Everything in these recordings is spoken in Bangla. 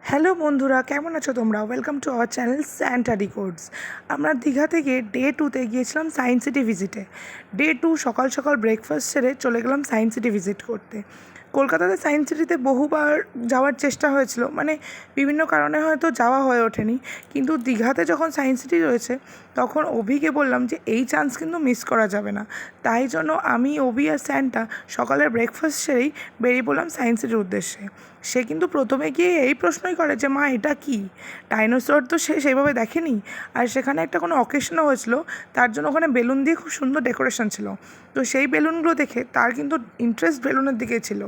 হ্যালো বন্ধুরা, কেমন আছো তোমরা? Welcome to our channel Santari Codes. আমরা দীঘা থেকে ডে 2তে গিয়েছিলাম সায়েন্স সিটি ভিজিটে। ডে 2 সকাল সকাল ব্রেকফাস্ট সেরে চলে গেলাম সায়েন্স সিটি ভিজিট করতে। কলকাতাতে সায়েন্স সিটিতে বহুবার যাওয়ার চেষ্টা হয়েছিল, মানে বিভিন্ন কারণে হয়তো যাওয়া হয়ে ওঠেনি, কিন্তু দীঘাতে যখন সায়েন্স সিটি রয়েছে তখন অভিকে বললাম যে এই চান্স কিন্তু মিস করা যাবে না। তাই জন্য আমি, অভি আর স্যান্টা সকালের ব্রেকফাস্ট সেরেই বেরিয়ে পড়লাম সায়েন্স সিটির উদ্দেশ্যে। সে কিন্তু প্রথমে গিয়ে এই প্রশ্নই করে যে মা এটা কি, ডাইনোসর তো সে সেইভাবে দেখেনি। আর সেখানে একটা কোনো অকেশনও হয়েছিল, তার জন্য ওখানে বেলুন দিয়ে খুব সুন্দর ডেকোরেশন ছিল। তো সেই বেলুনগুলো দেখে তার কিন্তু ইন্টারেস্ট বেলুনের দিকে ছিল।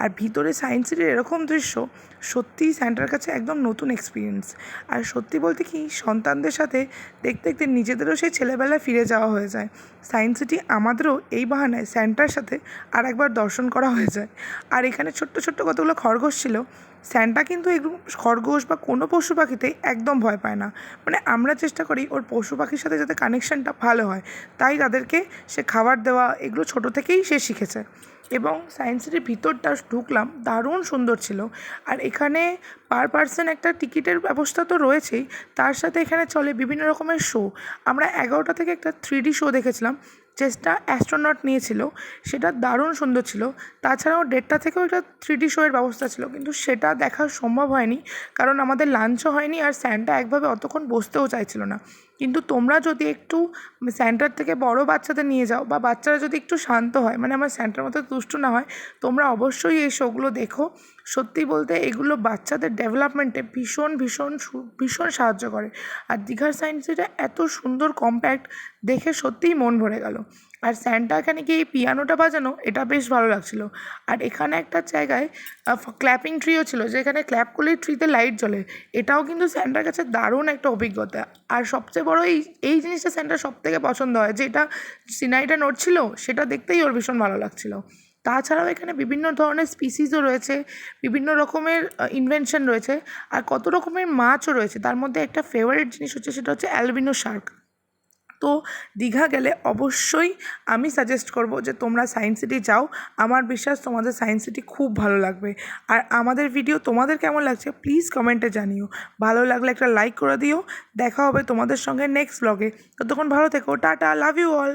আর ভিতরে সায়েন্স সিটির এরকম দৃশ্য সত্যিই স্যান্টার কাছে একদম নতুন এক্সপিরিয়েন্স। আর সত্যি বলতে কি, সন্তানদের সাথে দেখতে দেখতে নিজেদেরও সেই ছেলেবেলায় ফিরে যাওয়া হয়ে যায়। সায়েন্স সিটি আমাদেরও এই বাহানায় স্যান্টার সাথে আর একবার দর্শন করা হয়ে যায়। আর এখানে ছোট্ট ছোট্ট কতগুলো খরগোশ ছিল। স্যান্টা কিন্তু এগুলো খরগোশ বা কোনো পশু পাখিতে একদম ভয় পায় না। মানে আমরা চেষ্টা করি ওর পশু পাখির সাথে যাতে কানেকশানটা ভালো হয়, তাই তাদেরকে সে খাবার দেওয়া এগুলো ছোটো থেকেই সে শিখেছে। এবং সায়েন্স সিটির ভিতরটা ঢুকলাম, দারুণ সুন্দর ছিল। আর এখানে পার পার্সন একটা টিকিটের ব্যবস্থা তো রয়েছেই, তার সাথে এখানে চলে বিভিন্ন রকমের শো। আমরা 11টা থেকে একটা 3D শো দেখেছিলাম, যেটা অ্যাস্ট্রোনট নিয়েছিল। সেটা দারুণ সুন্দর ছিল। তাছাড়াও 1:30 থেকেও একটা 3D শো এর ব্যবস্থা ছিল, কিন্তু সেটা দেখা সম্ভব হয়নি, কারণ আমাদের লাঞ্চও হয়নি আর স্যান্টা একভাবে অতক্ষণ বসতেও চাইছিল না। কিন্তু তোমরা যদি একটু স্যান্টার থেকে বড় বাচ্চাদের নিয়ে যাও, বা বাচ্চারা যদি একটু শান্ত হয়, মানে আমার স্যান্টার মতো দুষ্টু না হয়, তোমরা অবশ্যই এই শোগুলো দেখো। সত্যি বলতে এগুলো বাচ্চাদের ডেভেলপমেন্টে ভীষণ ভীষণ ভীষণ সাহায্য করে। আর দীঘার সায়েন্স সিটিটা এত সুন্দর কম্প্যাক্ট, দেখে সত্যিই মন ভরে গেল। আর স্যান্টা এখানে গিয়ে এই পিয়ানোটা বাজানো, এটা বেশ ভালো লাগছিল। আর এখানে একটা জায়গায় ক্ল্যাপিং ট্রিও ছিল, যেখানে ক্ল্যাপ করলেই ট্রিতে লাইট জ্বলে। এটাও কিন্তু স্যান্টার কাছে দারুণ একটা অভিজ্ঞতা। আর সবচেয়ে বড় এই এই জিনিসটা স্যান্টার সবথেকে পছন্দ হয়, যে এটা সিনারিটা নড়ছিল, সেটা দেখতেই ওর ভীষণ ভালো লাগছিল। তাছাড়াও এখানে বিভিন্ন ধরনের স্পিসিসও রয়েছে, বিভিন্ন রকমের ইনভেনশন রয়েছে, আর কত রকমের মাছও রয়েছে। তার মধ্যে একটা ফেভারিট জিনিস হচ্ছে, সেটা হচ্ছে অ্যালবিনো শার্ক। তো দীঘা গেলে অবশ্যই আমি সাজেস্ট করব যে তোমরা সায়েন্স সিটি যাও। আমার বিশ্বাস তোমাদের সায়েন্স সিটি খুব ভালো লাগবে। আর আমাদের ভিডিও তোমাদের কেমন লাগছে প্লিজ কমেন্টে জানিও। ভালো লাগলে একটা লাইক করে দিও। দেখা হবে তোমাদের সঙ্গে নেক্সট ব্লগে। ততক্ষণ ভালো থেকো, টাটা, লাভ ইউ অল।